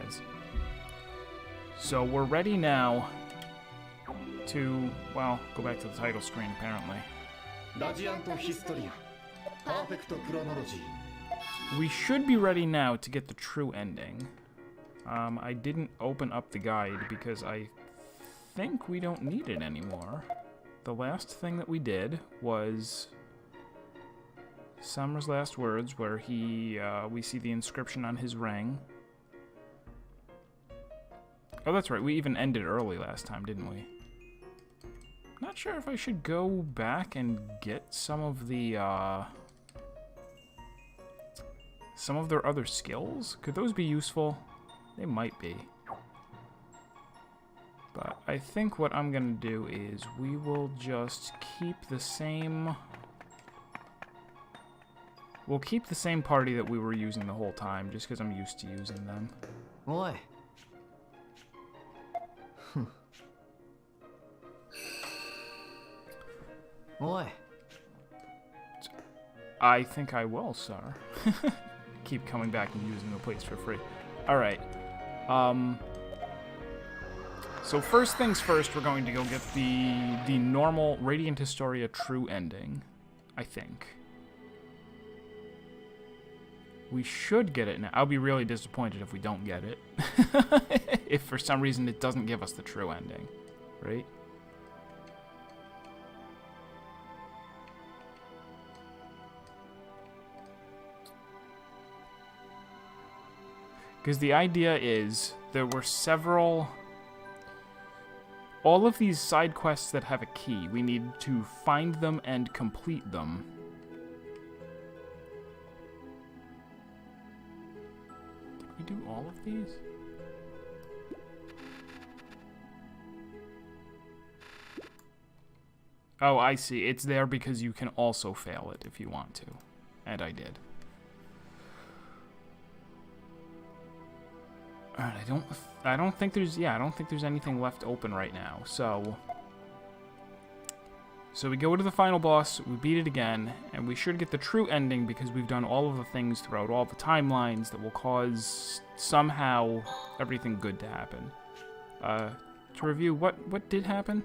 is. So we're ready now to, well, go back to the title screen apparently. Historia. Perfect Chronology. We should be ready now to get the true ending. I didn't open up the guide because I think we don't need it anymore. The last thing that we did was Summer's last words, where we see the inscription on his ring. Oh, that's right. We even ended early last time, didn't we? Not sure if I should go back and get some of their other skills. Could those be useful? They might be. But I think what I'm gonna do is we will just keep the same... We'll keep the same party that we were using the whole time, just because I'm used to using them. Oi. Oi. I think I will, sir. Keep coming back and using the place for free. Alright. So first things first, we're going to go get the normal Radiant Historia true ending, I think. We should get it now. I'll be really disappointed if we don't get it. If for some reason it doesn't give us the true ending, right? Because the idea is there were several... All of these side quests that have a key, we need to find them and complete them. Did we do all of these? Oh, I see. It's there because you can also fail it if you want to. And I did. Alright, I don't think there's anything left open right now. So we go to the final boss, we beat it again, and we should get the true ending because we've done all of the things throughout all the timelines that will cause somehow everything good to happen. To review, what did happen?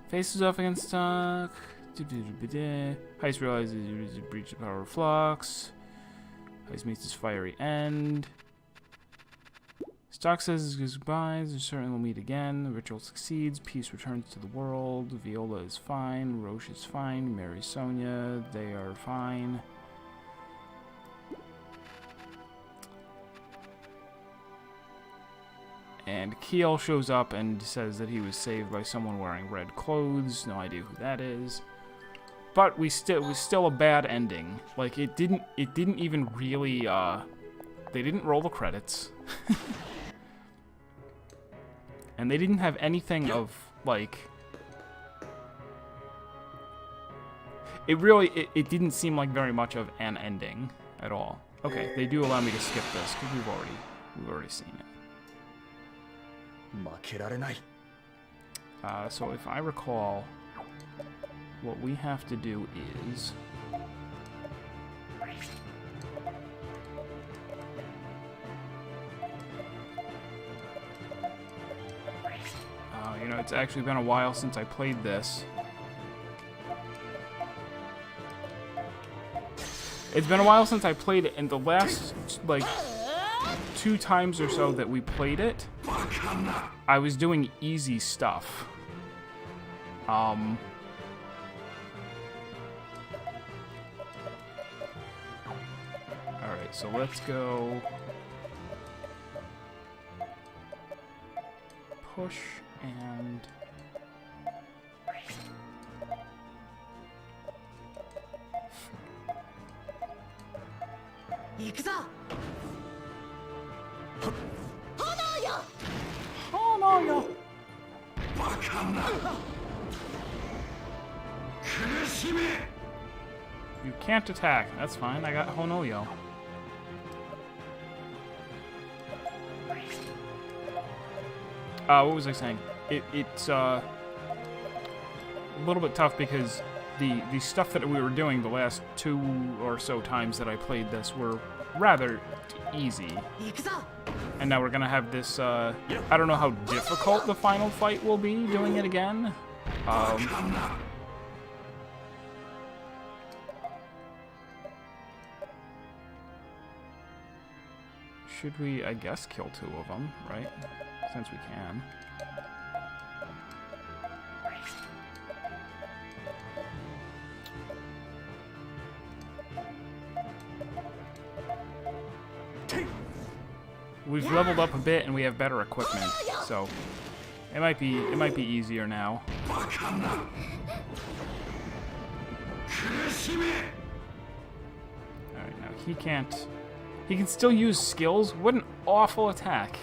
Faces off against stock. Heist realizes he breached the power of flux. Heist meets his fiery end. Stock says his goodbyes. They're certain they'll meet again. The ritual succeeds. Peace returns to the world. Viola is fine. Roche is fine. Mary, Sonia, they are fine. And Kiel shows up and says that he was saved by someone wearing red clothes. No idea who that is. But it was still a bad ending. Like it didn't even really they didn't roll the credits. And they didn't have anything of like it didn't seem like very much of an ending at all. Okay, they do allow me to skip this because we've already seen it. So if I recall, what we have to do is you know, it's actually been a while since I played this. It's been a while since I played it, and the last, like, 2 times or so that we played it, I was doing easy stuff. Alright, so let's go push and you can't attack. That's fine. I got Honoyo. What was I saying? It's a little bit tough because the stuff that we were doing the last 2 or so times that I played this were rather easy. And now we're gonna have this, I don't know how difficult the final fight will be doing it again. Should we, I guess, kill 2 of them, right? Since we can. We've leveled up a bit and we have better equipment, so it might be easier now. Alright, now he can still use skills. What an awful attack.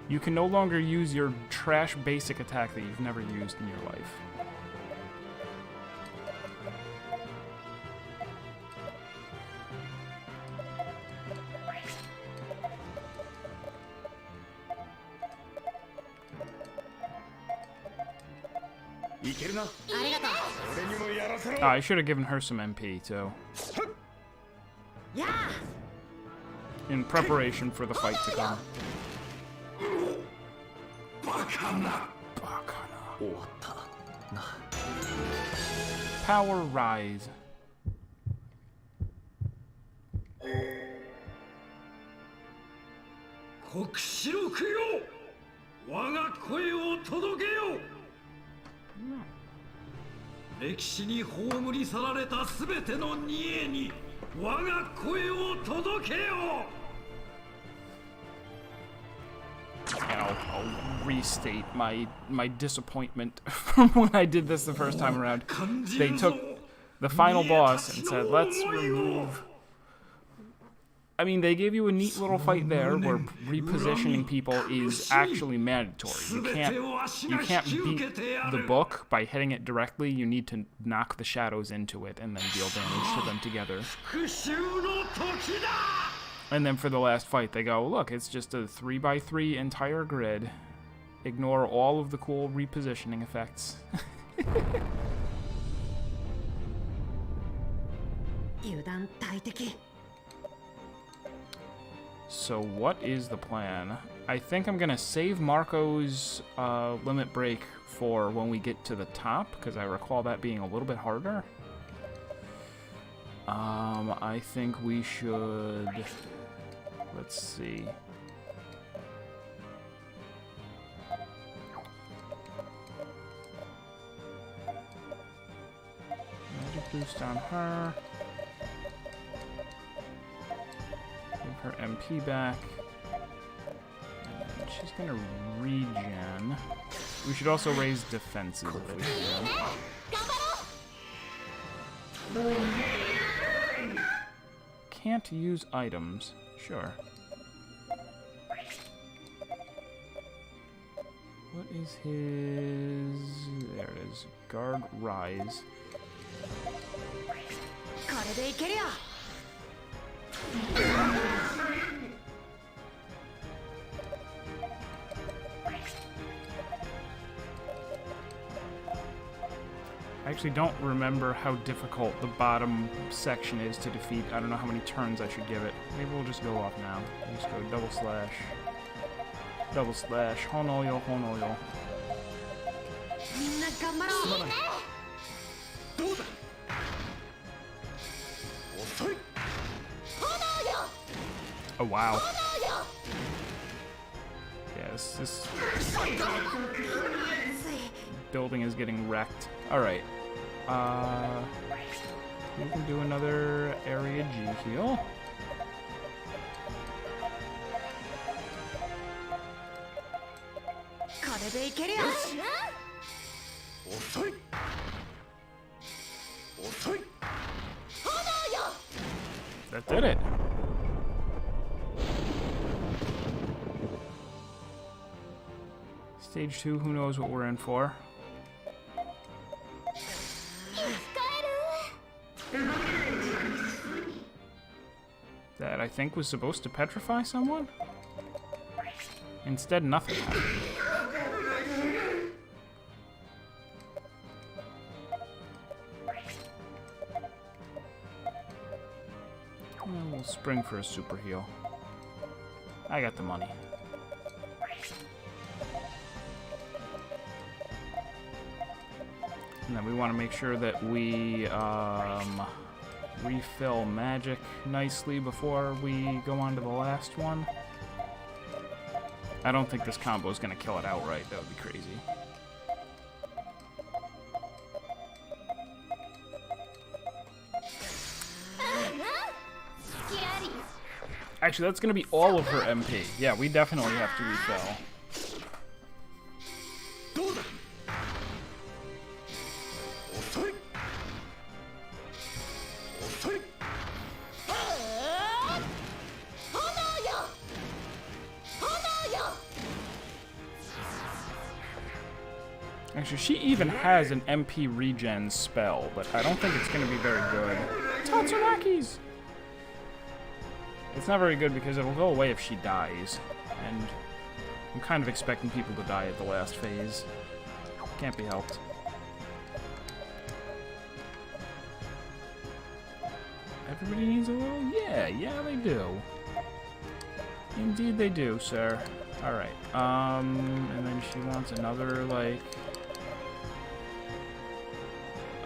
You can no longer use your trash basic attack that you've never used in your life. Oh, I should have given her some MP too. In preparation for the fight to come. Power rise. 国士録よ、我が声を届けよ。歴史に葬り去られたすべての二栄に我が声を届けよ。 I'll restate my disappointment from when I did this the first time around. They took the final boss and said, let's remove... I mean, they gave you a neat little fight there where repositioning people is actually mandatory. You can't beat the book by hitting it directly. You need to knock the shadows into it and then deal damage to them together. And then for the last fight, they go, look, it's just a 3x3 entire grid. Ignore all of the cool repositioning effects. So what is the plan? I think I'm gonna save Marco's limit break for when we get to the top, because I recall that being a little bit harder. I think we should... Let's see. Magic boost on her. Give her MP back. And she's gonna regen. We should also raise defenses if we can. Can't use items. Sure. What is his... There it is. Guard rise. I actually don't remember how difficult the bottom section is to defeat. I don't know how many turns I should give it. Maybe we'll just go off now. We'll just go double slash. Double slash. Honoyo, honoyo. Oh, wow. Yes, this building is getting wrecked. Alright. We can do another area G heal. That did it. Stage 2, who knows what we're in for. That I think was supposed to petrify someone? Instead, nothing happened. And we'll bring for a super heal. I got the money. And then we want to make sure that we refill magic nicely before we go on to the last one. I don't think this combo is going to kill it outright. That would be crazy. Actually, that's going to be all of her MP. Yeah, we definitely have to refill. Actually, she even has an MP regen spell, but I don't think it's going to be very good. Tatsunakis! It's not very good because it'll go away if she dies, and I'm kind of expecting people to die at the last phase. Can't be helped. Everybody needs a little? Yeah, they do. Indeed they do, sir. Alright, and then she wants another, like...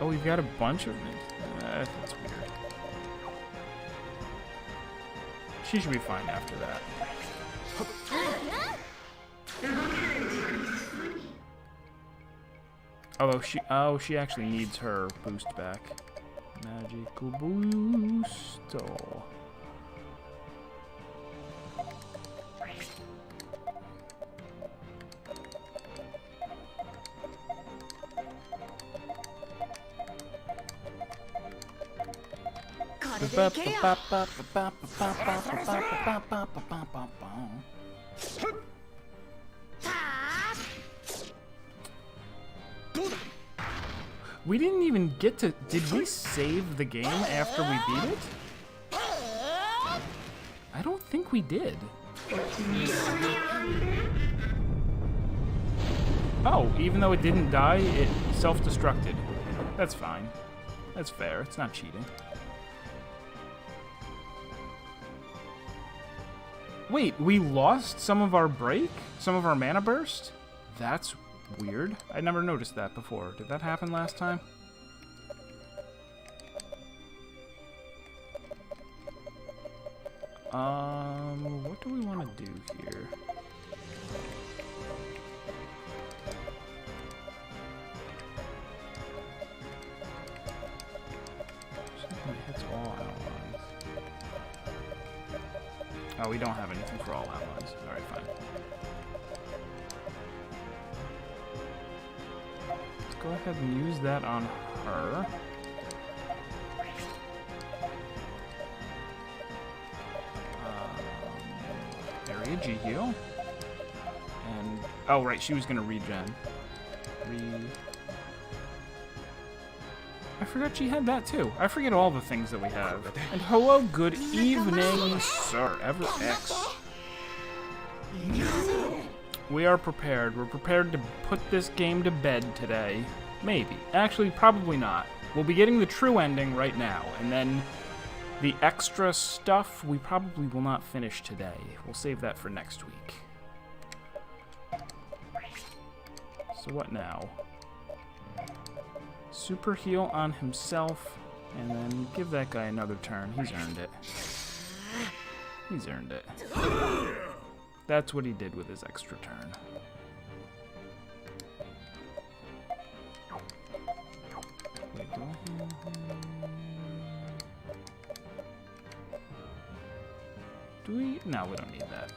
Oh, we've got a bunch of them. That's weird. She should be fine after that. Although she actually needs her boost back. Magical boost. Oh. We didn't even get to... Did we save the game after we beat it? I don't think we did. Oh, even though it didn't die, it self-destructed. That's fine. That's fair. It's not cheating. Wait, we lost some of our break? Some of our mana burst? That's weird. I never noticed that before. Did that happen last time? What do we want to do here? Something hits all allies. Oh, we don't have anything for all allies. Alright, fine. Let's go ahead and use that on her. Area G-Heal. And... oh, right, she was going to regen. I forgot she had that, too. I forget all the things that we have. And hello, good evening, sir. EverX. We are prepared. We're prepared to put this game to bed today. Maybe. Actually, probably not. We'll be getting the true ending right now, and then the extra stuff we probably will not finish today. We'll save that for next week. So what now? Super heal on himself, and then give that guy another turn. He's earned it. He's earned it. That's what he did with his extra turn. Wait, do I have... do we? No, we don't need that.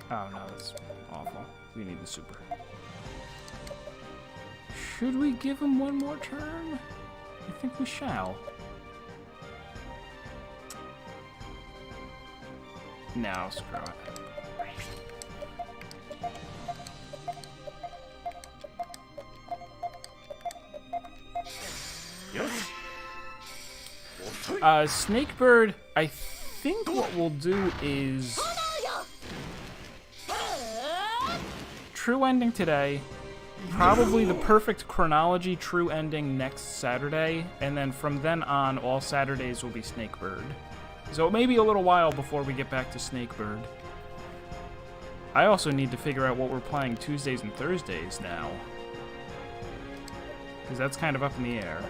Oh no, that's awful. We need the super. Should we give him one more turn? I think we shall. No, screw it. Snakebird, I think what we'll do is true ending today, probably the perfect chronology true ending next Saturday, and then from then on, all Saturdays will be Snakebird. So it may be a little while before we get back to Snakebird. I also need to figure out what we're playing Tuesdays and Thursdays now, because that's kind of up in the air.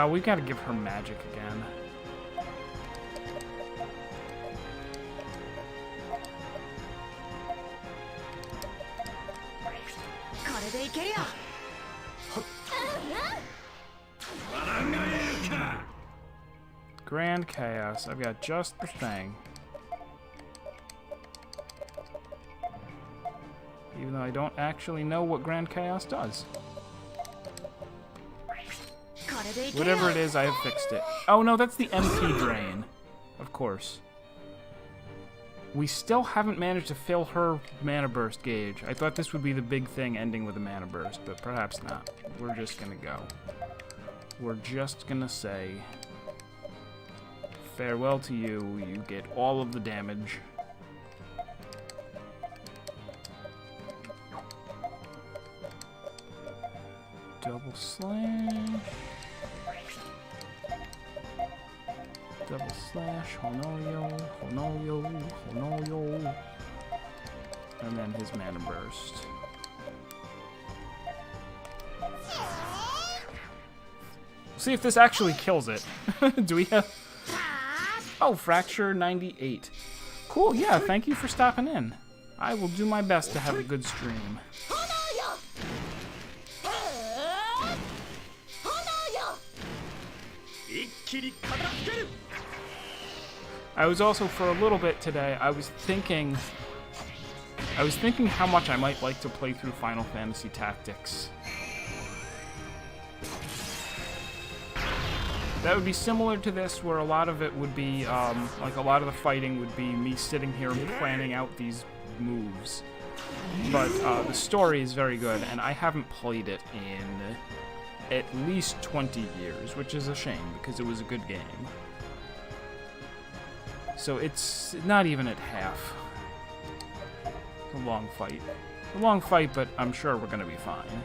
We've got to give her magic again. Grand Chaos. I've got just the thing. Even though I don't actually know what Grand Chaos does. Whatever it is, I have fixed it. Oh no, that's the MP drain. Of course. We still haven't managed to fill her mana burst gauge. I thought this would be the big thing, ending with a mana burst, but perhaps not. We're just gonna go. We're just gonna say, farewell to you. You get all of the damage. Double slash. Double slash, Honoyo, Honoyo, Honoyo. And then his mana burst. See if this actually kills it. Do we have... Oh, Fracture 98. Cool, yeah, thank you for stopping in. I will do my best to have a good stream. I was also, for a little bit today, I was thinking how much I might like to play through Final Fantasy Tactics. That would be similar to this, where a lot of it would be, like a lot of the fighting would be me sitting here and planning out these moves. But the story is very good, and I haven't played it in at least 20 years, which is a shame, because it was a good game. So it's not even at half. It's a long fight. It's a long fight, but I'm sure we're gonna be fine.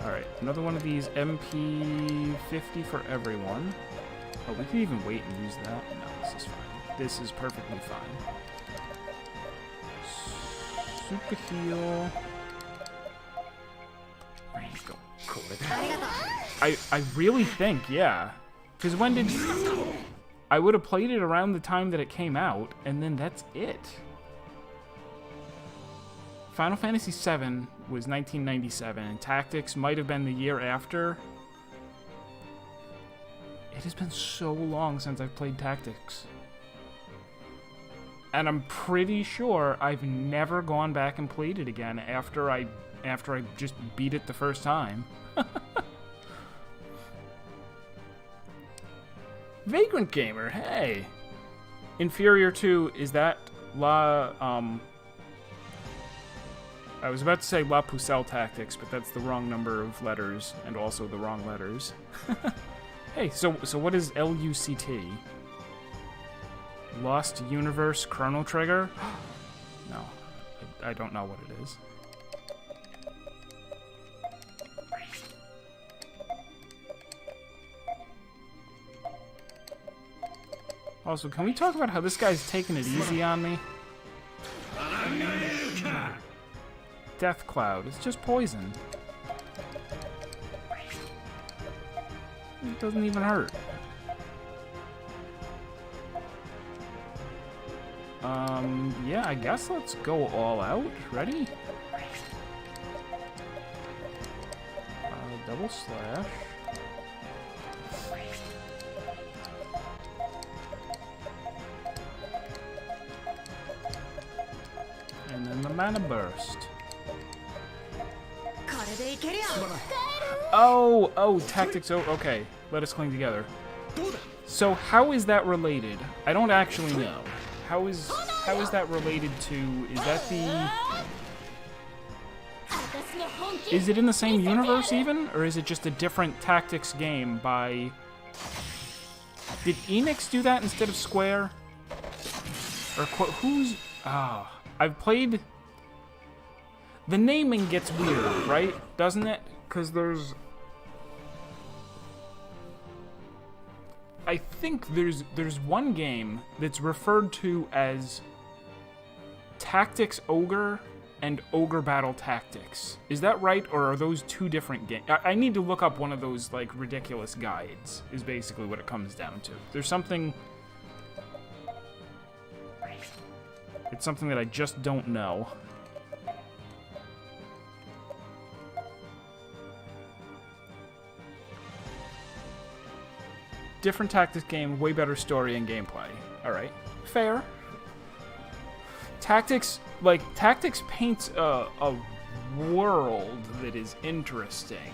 Alright, another one of these MP50 for everyone. Oh, we can even wait and use that. No, this is fine. This is perfectly fine. Super heal. There you go. I really think, yeah. Because when did... I would have played it around the time that it came out, and then that's it. Final Fantasy VII was 1997, and Tactics might have been the year after. It has been so long since I've played Tactics. And I'm pretty sure I've never gone back and played it again after I just beat it the first time. Vagrant Gamer, hey! Inferior 2, is that I was about to say La Pucelle Tactics, but that's the wrong number of letters, and also the wrong letters. Hey, so what is LUCT? Lost Universe Chrono Trigger? No, I don't know what it is. Also, can we talk about how this guy's taking it easy on me? Death Cloud. It's just poison. It doesn't even hurt. Yeah, I guess let's go all out. Ready? Double slash. And then the mana burst. Oh, Tactics. Oh, okay. Let us cling together. So how is that related? I don't actually know. How is that related to? Is that the? Is it in the same universe even? Or is it just a different tactics game by... Did Enix do that instead of Square? Or who's... Ah, I've played... The naming gets weird, right? Doesn't it? Because there's... I think there's one game that's referred to as Tactics Ogre and Ogre Battle Tactics. Is that right, or are those two different games? I need to look up one of those, like, ridiculous guides, is basically what it comes down to. There's something... It's something that I just don't know. Different tactics game, way better story and gameplay. Alright. Fair. Tactics paints a world that is interesting.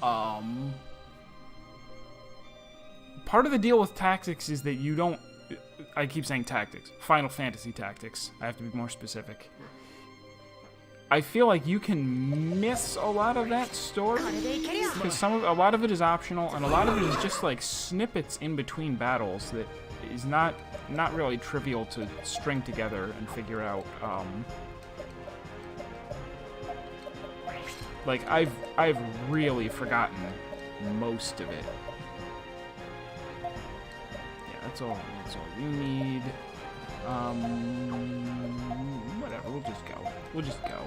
Part of the deal with tactics is that you don't... I keep saying tactics. Final Fantasy Tactics. I have to be more specific. I feel like you can miss a lot of that story because a lot of it is optional, and a lot of it is just like snippets in between battles that is not really trivial to string together and figure out. Like I've really forgotten most of it. Yeah, that's all you need. Whatever, we'll just go. We'll just go.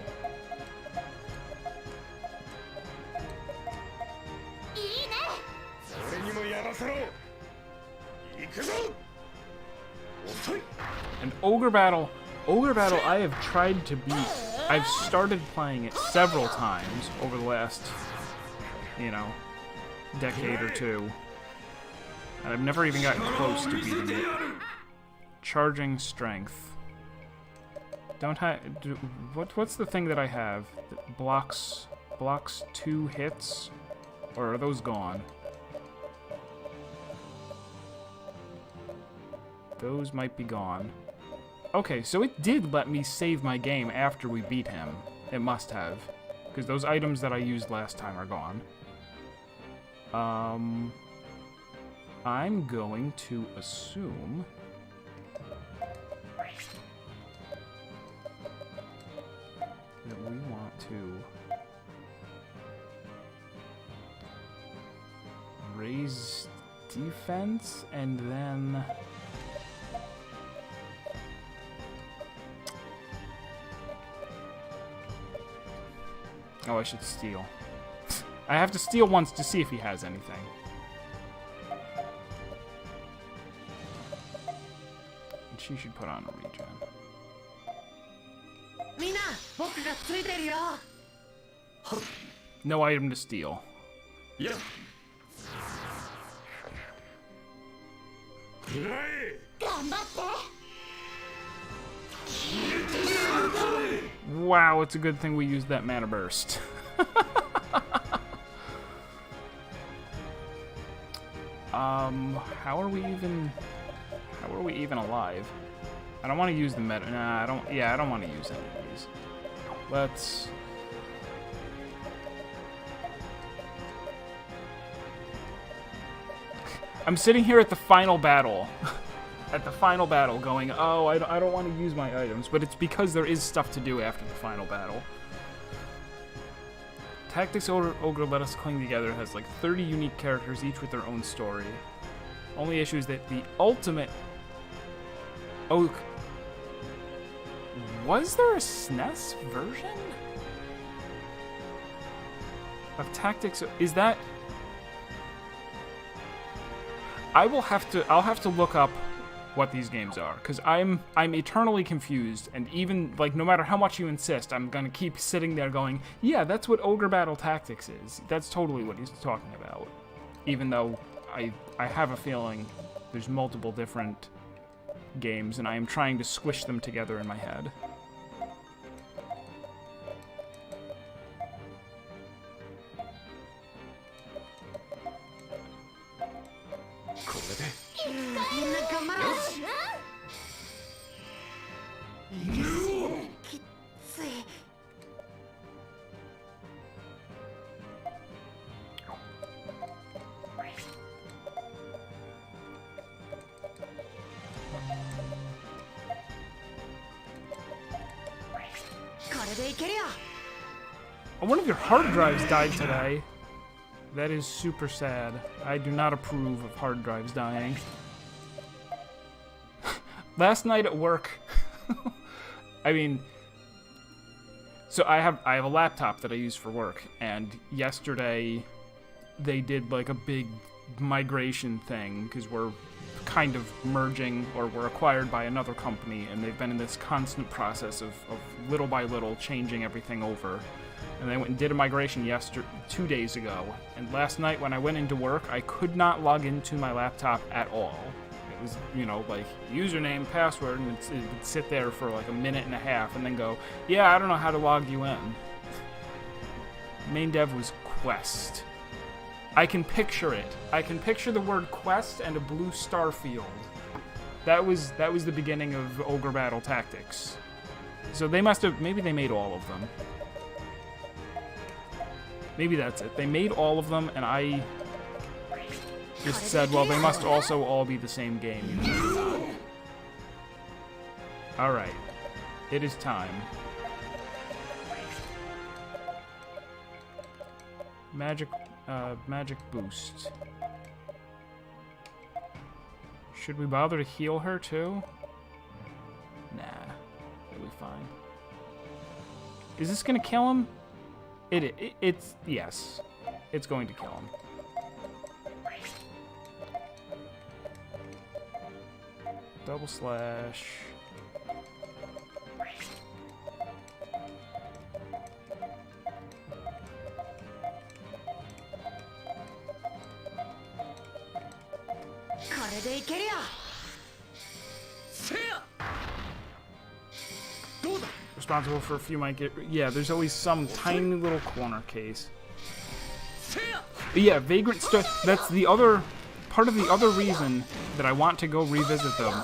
And Ogre Battle, I have tried to beat. I've started playing it several times over the last, decade or two. And I've never even gotten close to beating it. Charging strength. What's the thing that I have that blocks 2 hits, or are those gone? Those might be gone. Okay, so it did let me save my game after we beat him. It must have, because those items that I used last time are gone. I'm going to assume that we want to raise defense and then oh, I should steal. I have to steal once to see if he has anything. And she should put on a regen. No item to steal. Yeah. Wow, it's a good thing we used that mana burst. How are we even alive? I don't want to use the meta. Nah, I don't want to use any of these. Let's... I'm sitting here at the final battle. Going, oh, I don't want to use my items, but it's because there is stuff to do after the final battle. Tactics Ogre Let Us Cling Together has like 30 unique characters, each with their own story. Only issue is that the ultimate... Oh... Was there a SNES version of Tactics? Is that... I'll have to look up what these games are, because I'm eternally confused, and even, like, no matter how much you insist, I'm gonna keep sitting there going, yeah, that's what Ogre Battle Tactics is. That's totally what he's talking about. Even though I have a feeling there's multiple different games, and I am trying to squish them together in my head. Oh, one of your hard drives died today. That is super sad. I do not approve of hard drives dying. Last night at work, I mean, so I have a laptop that I use for work, and yesterday they did like a big migration thing because we're kind of merging, or we're acquired by another company, and they've been in this constant process of little by little changing everything over. And they went and did a migration 2 days ago. And last night when I went into work, I could not log into my laptop at all. It was, you know, like username, password, and it would sit there for like a minute and a half and then go, yeah, I don't know how to log you in. Main dev was Quest. I can picture it. I can picture the word Quest and a blue star field. That was the beginning of Ogre Battle Tactics. So they must have, maybe they made all of them. Maybe that's it. They made all of them, and I just said, well, they must also all be the same game. Alright. It is time. Magic boost. Should we bother to heal her, too? Nah. It'll be fine. Is this gonna kill him? It's yes. It's going to kill him. Double slash. Responsible for a few might get. Yeah, there's always some tiny little corner case. But yeah, Vagrant Story. That's the other part of the other reason that I want to go revisit them.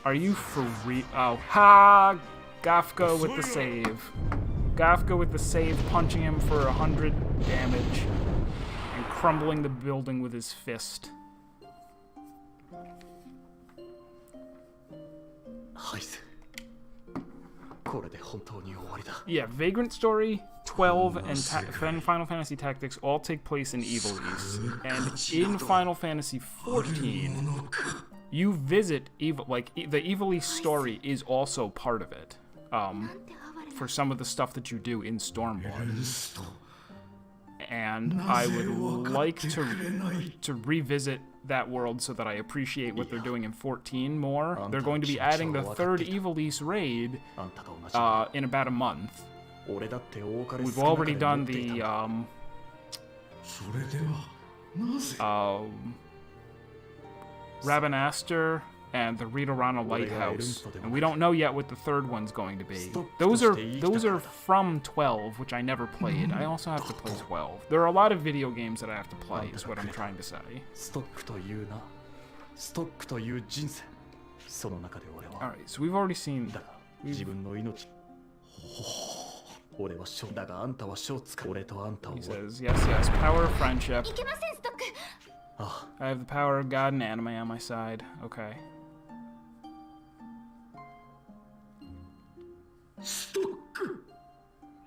Are you for real? Oh, ha! Gafka with the save. Gafka with the save, punching him for 100 damage and crumbling the building with his fist. Yeah, Vagrant Story, 12, and Final Fantasy Tactics all take place in Ivalice. And in Final Fantasy 14, you visit like the Ivalice story is also part of it. For some of the stuff that you do in Stormblood. And I would like to revisit that world so that I appreciate what they're doing in 14 more. They're going to be adding the third Ivalice raid in about a month. We've already done the Rabanastre and the Ridorana Lighthouse, and we don't know yet what the third one's going to be. Those are from 12, which I never played. I also have to play 12. There are a lot of video games that I have to play, is what I'm trying to say. Alright, so we've already seen... He says, yes, power of friendship. I have the power of God and anime on my side. Okay.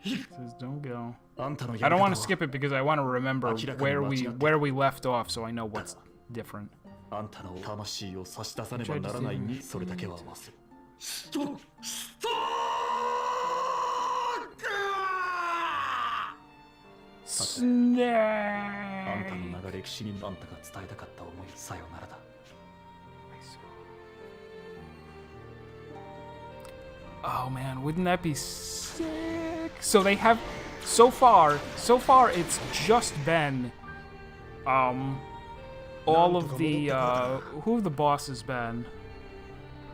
It says don't go. I don't want to skip it because I want to remember where we left off, so I know what's different. Oh man, wouldn't that be sick? So they have, so far it's just been, all of the, who have the bosses been?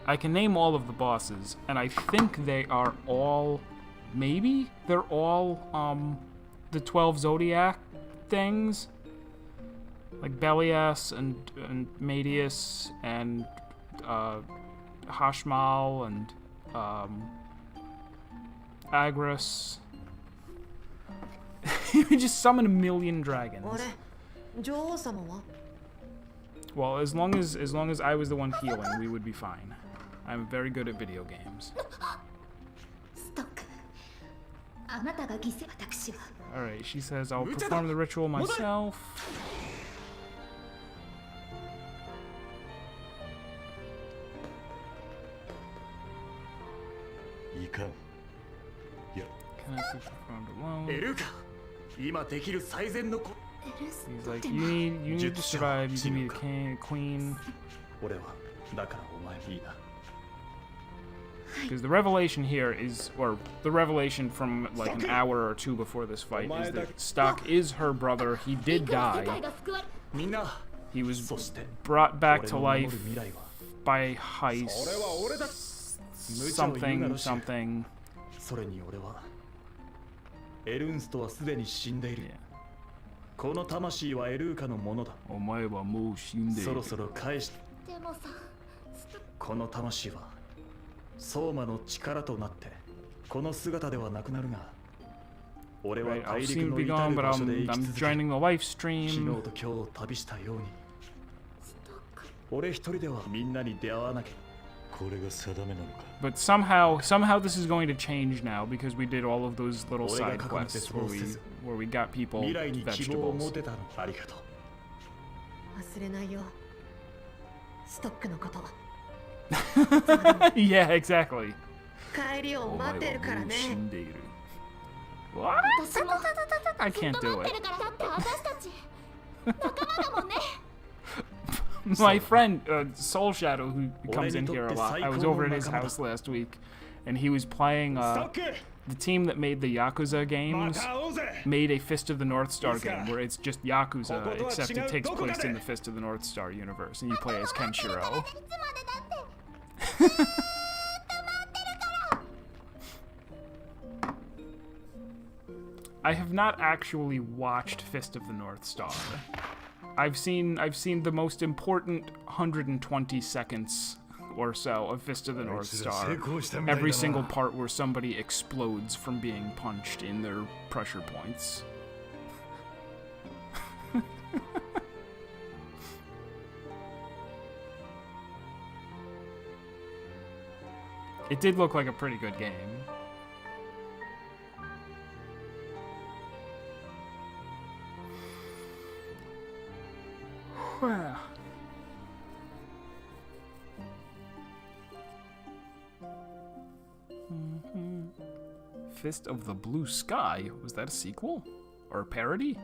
I can name all of the bosses, and I think they are all, maybe? They're all, the 12 Zodiac things? Like Belias and Medius and, Hashmal and, Agris. You would just summon a million dragons. Well, as long as I was the one healing, we would be fine. I'm very good at video games. Alright, she says, I'll perform the ritual myself. いかん。いや、 Can I be performed alone? エルーカ、今できる最善の子。 He's like, you need to survive, you give me the queen. 俺はだからお前にいいな。 Because the revelation here is, or the revelation from like an hour or two before this fight is that Stock is her brother. He did die. みんな、 He was そして brought back 俺 to の守 life る未来は by heist それは俺だ。 something something. それに俺はエルンストはすでに死んでいる。 Yeah. この魂はエルーカのものだ。そろそろ返して。この魂は相馬の力となってこの姿ではなくなるが、俺は Right, 大 I'll 陸 soon の be 至 gone, る but 場所で I'm 生き続け、 joining the live 昨 stream. 日と今日を旅したように、俺一人ではみんなに出会わなきゃ。これが定めなのか。 But somehow this is going to change now because we did all of those little side quests where we got people 未来に希望を持 vegetables. てたの。ありがとう。忘れないよ。ストックのこと。 Yeah, exactly. 帰りを待ってるからね。 What? I can't do it. My friend Soul Shadow, who comes in here a lot, I was over at his house last week, and he was playing the team that made the Yakuza games made a Fist of the North Star game where it's just Yakuza, except it takes place in the Fist of the North Star universe, and you play as Kenshiro. I have not actually watched Fist of the North Star. I've seen the most important 120 seconds or so of Fist of the North Star. Every single part where somebody explodes from being punched in their pressure points. It did look like a pretty good game. Well. Fist of the Blue Sky? Was that a sequel? Or a parody?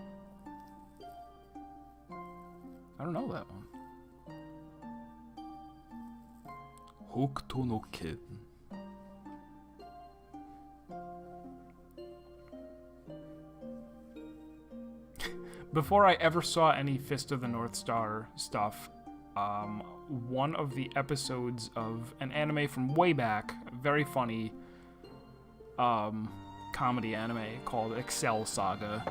I don't know that one. Hokuto no Ken. Before I ever saw any Fist of the North Star stuff, one of the episodes of an anime from way back, very funny comedy anime called Excel Saga.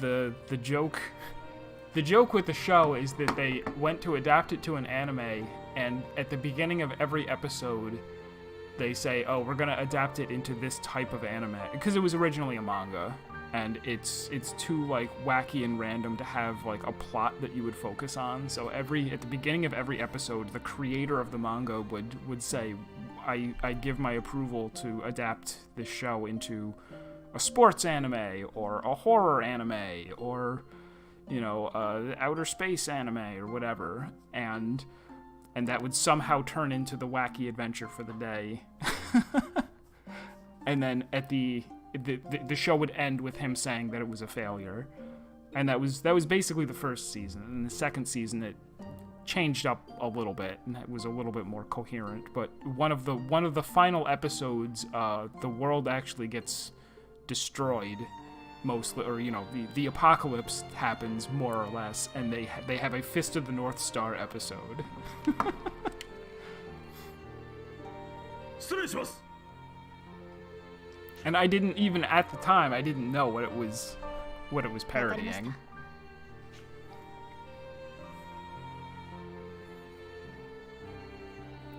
The joke with the show is that they went to adapt it to an anime, and at the beginning of every episode they say, oh, we're gonna adapt it into this type of anime, because it was originally a manga. And it's too like wacky and random to have like a plot that you would focus on. So at the beginning of every episode, the creator of the manga would say, I give my approval to adapt this show into a sports anime or a horror anime or, you know, outer space anime or whatever. And that would somehow turn into the wacky adventure for the day. And then at the show would end with him saying that it was a failure, and that was basically the first season. And the second season it changed up a little bit and it was a little bit more coherent. But one of the final episodes, the world actually gets destroyed, mostly, or you know, the apocalypse happens more or less, and they have a Fist of the North Star episode. And I didn't even at the time, I didn't know what it was parodying.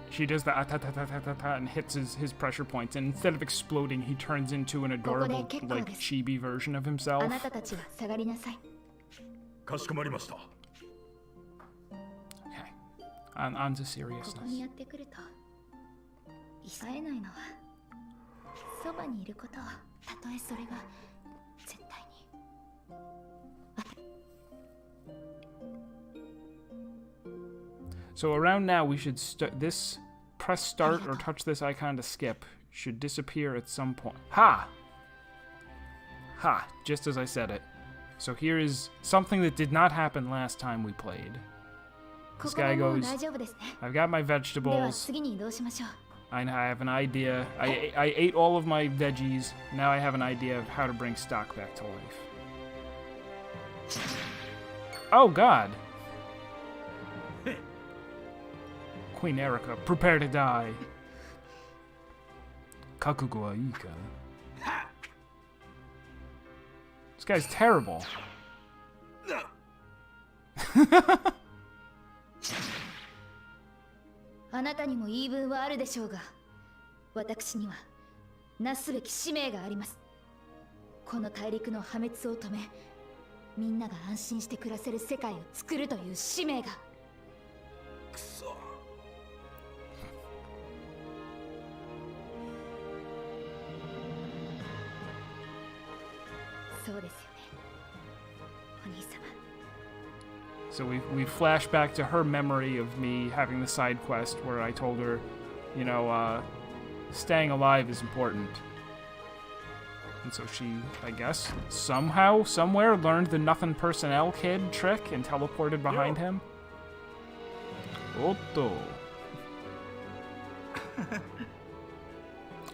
She does the ta-ta-ta-ta-ta-ta and hits his pressure points, and instead of exploding, he turns into an adorable, like, chibi version of himself. Okay. On to seriousness. そばにいること、たとえそれが絶対に。So around now, we should this press start or touch this icon to skip should disappear at some point. Ha! Ha! Just as I said it. So here is something that did not happen last time we played. This guy goes, I've got my vegetables. I have an idea. I ate all of my veggies. Now I have an idea of how to bring stock back to life. Oh god! Queen Erica, prepare to die. Kakugo wa ii ka? This guy's terrible. あなたにも言い分はあるでしょうが、私にはなすべき使命があります。この大陸の破滅を止め、みんなが安心して暮らせる世界を作るという使命が。くそ。そうですよね、お兄様。So we flash back to her memory of me having the side quest where I told her, you know, staying alive is important. And so she, I guess, somehow, somewhere learned the Nothing Personnel Kid trick and teleported behind him. Otto.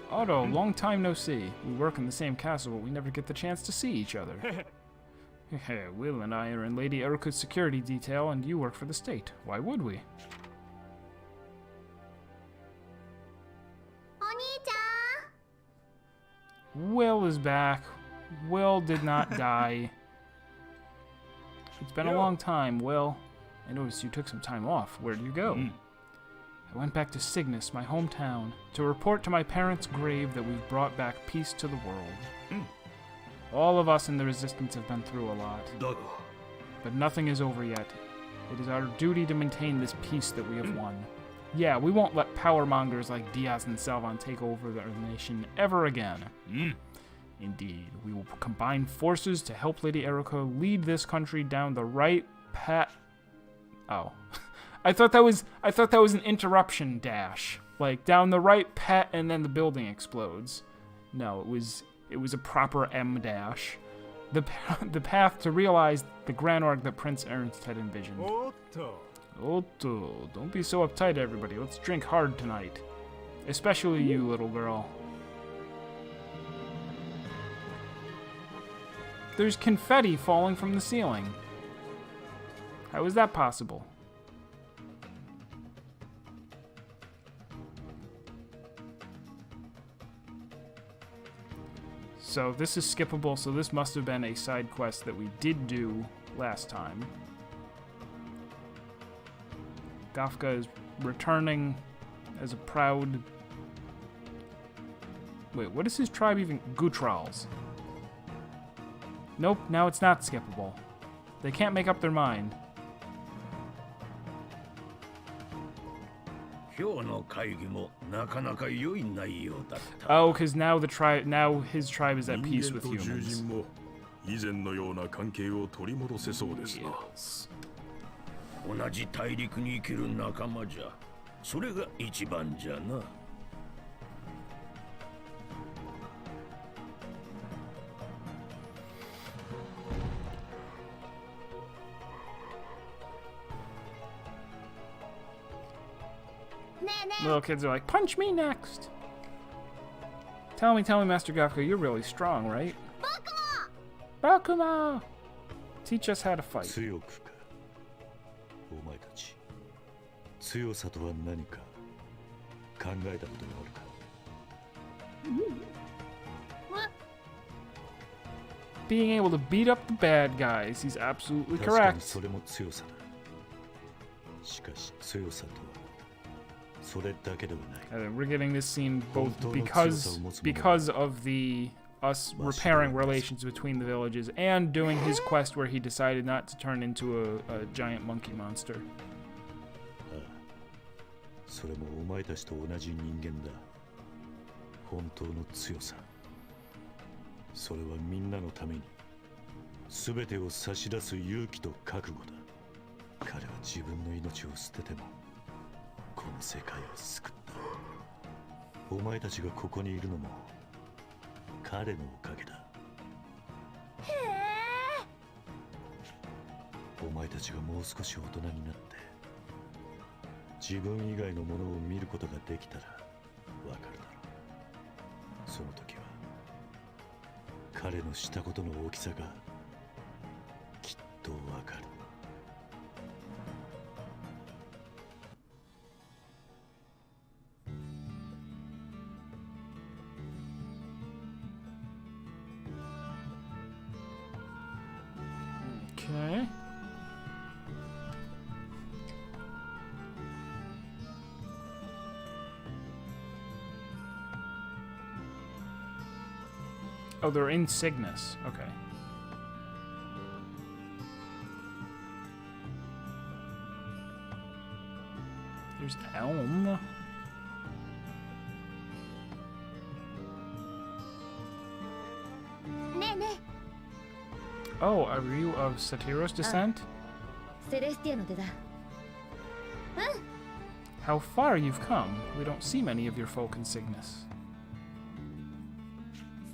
Otto, long time no see. We work in the same castle, but we never get the chance to see each other. Will and I are in Lady Erica's security detail, and you work for the state. Why would we? Will is back. Will did not die. It's been a long time, Will. I noticed you took some time off. Where did you go? I went back to Cygnus, my hometown, to report to my parents' grave that we've brought back peace to the world. All of us in the Resistance have been through a lot. But nothing is over yet. It is our duty to maintain this peace that we have won. Yeah, we won't let power mongers like Diaz and Salvan take over our nation ever again. Indeed, we will combine forces to help Lady Erica lead this country down the right path. Oh. I thought that was an interruption dash. Like down the right path and then the building explodes. No, it was a proper M dash. The path to realize the grand arc that Prince Ernst had envisioned. Otto, don't be so uptight, everybody. Let's drink hard tonight. Especially you, little girl. There's confetti falling from the ceiling. How is that possible? So this is skippable, so this must have been a side quest that we did do last time. Gafka is returning as a proud... Wait, what is his tribe even? Gutrals. Nope, now it's not skippable. They can't make up their mind. Oh, because now his tribe is at peace with humans. Yes. 同じ大陸に生きる仲間じゃ。それが一番じゃな。Little kids are like, punch me next! Tell me, Master Gafka, you're really strong, right? Bakuma! Teach us how to fight. お前たち、強さとは何か考えたことがあるか? Being able to beat up the bad guys, he's absolutely correct. それも強さだ。しかし強さとはそれだけではない。We're getting this scene both because of us repairing relations between the villages and doing his quest where he decided not to turn into a giant monkey monster. それもお前たちと同じ人間だ。本当の強さ。それはみんなのために全てを差し出す勇気と覚悟だ。彼は自分の命を捨ててもこの世界を救った。お前たちがここにいるのも彼のおかげだ。お前たちがもう少し大人になって自分以外のものを見ることができたらわかるだろう。その時は彼のしたことの大きさがきっとわかる。Okay. Oh, they're in Cygnus. Okay. There's Elm. Oh, are you of Satiros descent? How far you've come. We don't see many of your folk in Cygnus.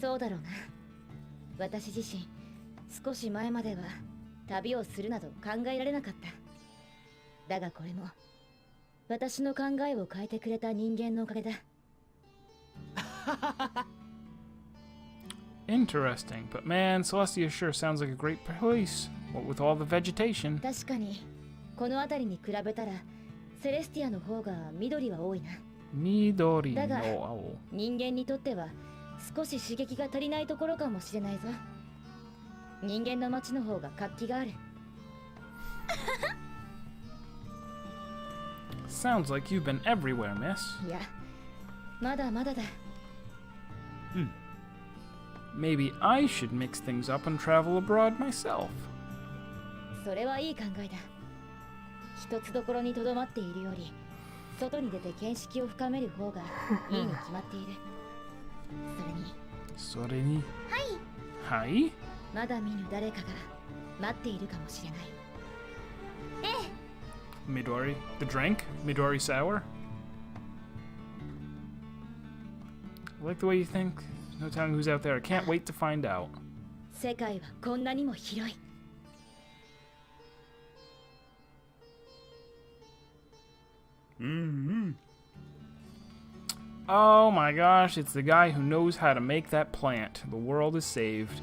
そうだろうな。私自身、少し前までは旅をするなど考えられなかった。だがこれも、私の考えを変えてくれた人間のおかげだ。Interesting, but man, Celestia sure sounds like a great place. What with all the vegetation. 確かに、この辺りに比べたら、セレスティアの方が緑は多いな。緑だが、の青。人間にとっては少し刺激が足りないところかもしれないぞ。人間の街の方が活気がある。Sounds like you've been everywhere, miss. いや、まだまだだ。Maybe I should mix things up and travel abroad myself. それはいい考えだ。一つどころにとどまっているより、外に出て見識を深める方がいいに決まっている。それに、はい。まだ見ぬ誰かが待っているかもしれない。Midori, the drink? Midori sour? I like the way you think. There's no telling who's out there. I can't wait to find out. 世界はこんなにも広い。Oh my gosh, it's the guy who knows how to make that plant. The world is saved.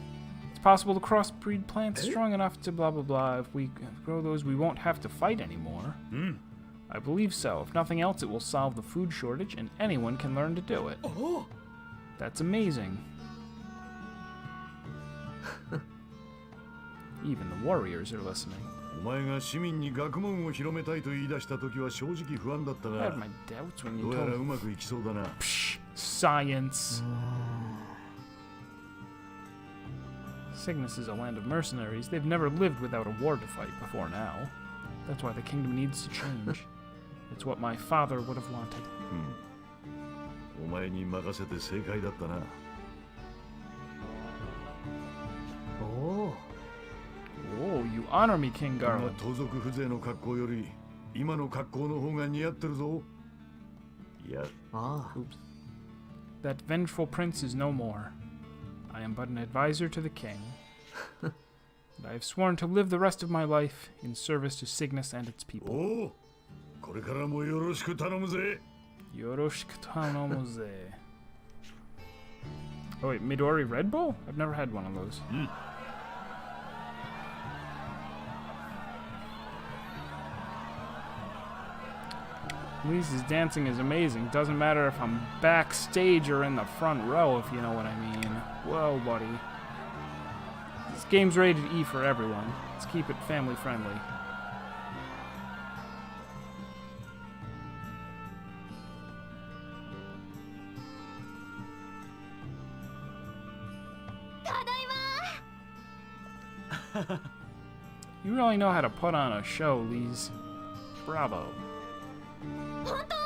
It's possible to crossbreed plants strong enough to blah blah blah. If we grow those, we won't have to fight anymore. I believe so. If nothing else, it will solve the food shortage, and anyone can learn to do it. That's amazing. Even the warriors are listening. お前が市民に学問を広めたいと言い出した時は正直不安だったが、 I had my doubts when ど you うやら told う me. まくいきそうだな。 Psh, science. Cygnus is a land of mercenaries. They've never lived without a war to fight before now. That's why the kingdom needs to change. It's what my father would have wanted. お前に任せて正解だったな。Oh, you honor me, King この Garland. 盗賊風情の格好より今の格好の方が似合ってるぞ。いや、 Oops. That vengeful prince is no more. I am but an advisor to the king. And I have sworn to live the rest of my life in service to Cygnus and its people. おお、これからもよろしく頼むぜ。 Yoroshiku tanomuze. Oh wait, Midori Red Bull? I've never had one of those. Lisa's dancing is amazing. Doesn't matter if I'm backstage or in the front row, if you know what I mean. Whoa, buddy. This game's rated E for everyone. Let's keep it family friendly. You really know how to put on a show, Lise. Bravo. 本当？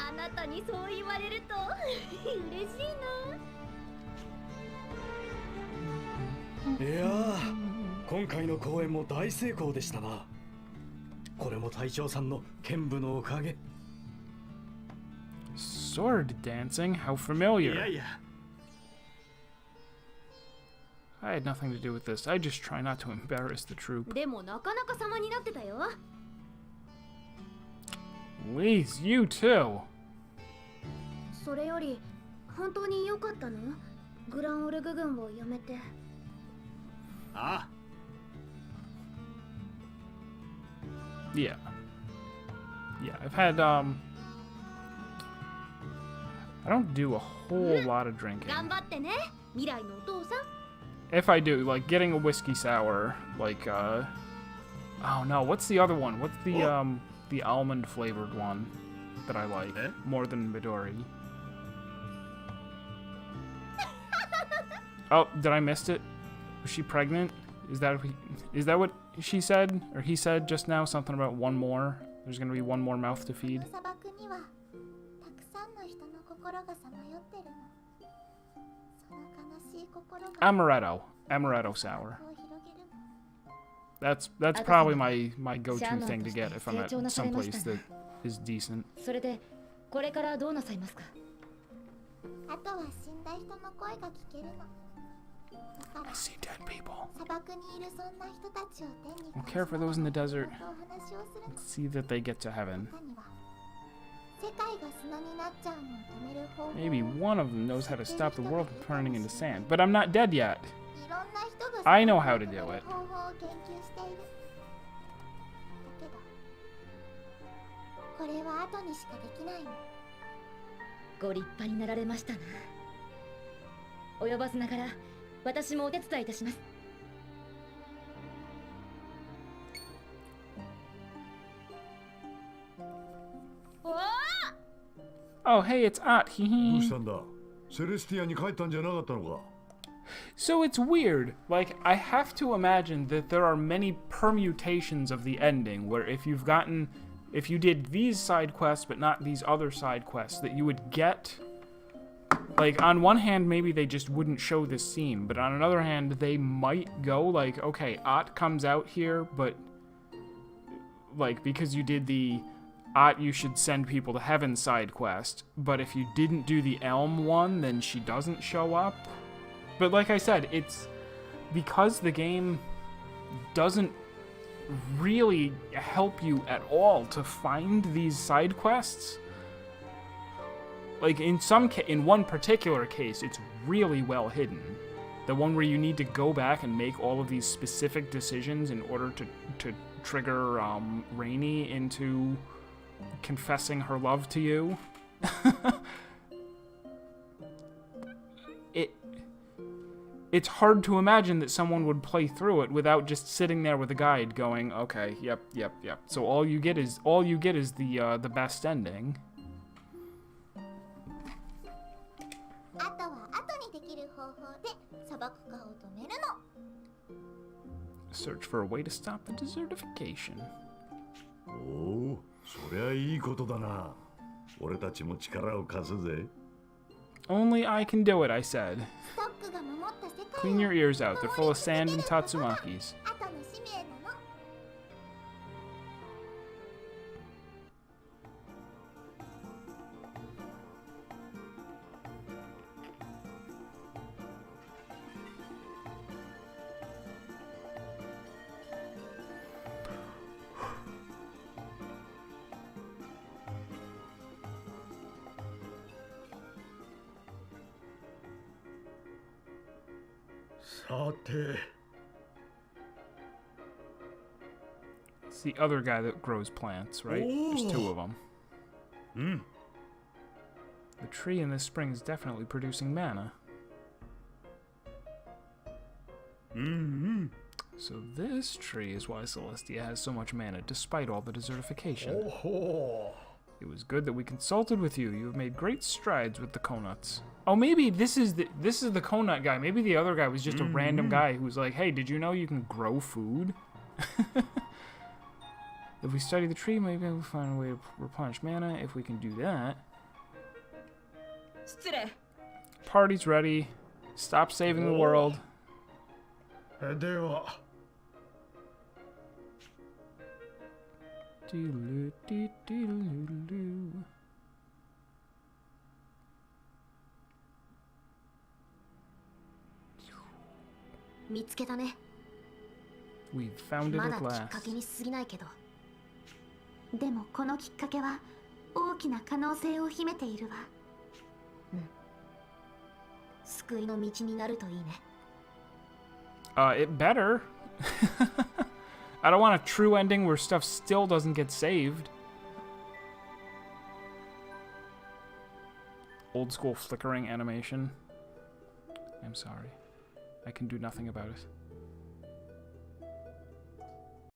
あなたにそう言われると嬉しいな。いやー、今回の公演も大成功でしたな。これも隊長さんの剣舞のおかげ。Sword dancing? How familiar. いやいや。I had nothing to do with this. I just try not to embarrass the troop. でもなかなか様になってたよ。Please, you too. それより本当に良かったの？グランオルグ軍を辞めて。ああ。Yeah. Yeah, I've had, I don't do a whole lot of drinking. 頑張ってね、未来のお父さん。If I do, like, getting a whiskey sour, like, oh no, what's the other one? What's the almond flavored one that I like more than Midori? Oh, did I miss it? Was she pregnant? Is that what she said? Or he said just now? Something about one more? There's gonna be one more mouth to feed? Amaretto. Amaretto sour. That's probably my go-to thing to get if I'm at someplace that is decent. それでこれからどうなさいますか？あとは死んだ人の声が聞けるの。 I see dead people. 砂漠にいるそんな人たちを手に I'll care for those in the desert. Let's see that they get to heaven. Maybe one of them knows how to stop the world from turning into sand. But I'm not dead yet. I know how to do it. これは後にしかできないの。ご立派になられましたな。及ばずながら私もお手伝いいたします。 Oh, hey, it's At. どうしたんだ？セレスティアに帰ったんじゃなかったのか？ So it's weird. Like, I have to imagine that there are many permutations of the ending where if you did these side quests but not these other side quests, that you would get... Like, on one hand, maybe they just wouldn't show this scene, but on another hand, they might go, like, okay, Ott comes out here, but... Like, because you did the... Ott, you should send people to heaven side quest, but if you didn't do the Elm one, then she doesn't show up. But like I said, it's because the game doesn't really help you at all to find these side quests. Like in one particular case, it's really well hidden. The one where you need to go back and make all of these specific decisions in order to trigger Rainy into confessing her love to you. It's hard to imagine that someone would play through it without just sitting there with a guide going, okay, yep. So all you get is the best ending. Search for a way to stop the desertification. Oh, そりゃいいことだな。俺たちも力を貸すぜ。 Only I can do it, I said. Clean your ears out. They're full of sand and tatsumakis. It's the other guy that grows plants, right? There's two of them. The tree in this spring is definitely producing mana. So this tree is why Celestia has so much mana, despite all the desertification. It was good that we consulted with you. You have made great strides with the Konuts. Oh, maybe this is the Konut guy. Maybe the other guy was just a random guy who was like, hey, did you know you can grow food? If we study the tree, maybe we'll find a way to replenish mana. If we can do that, Party's ready. Stop saving the world. では 見つけたね。 We've found it ま at だきっか last. けに過ぎないけど。でもこのきっかけは大きな可能性を秘めているわ。救いの道になるといいね。It better. I don't want a true ending where stuff still doesn't get saved. Old school flickering animation. I'm sorry. I can do nothing about it.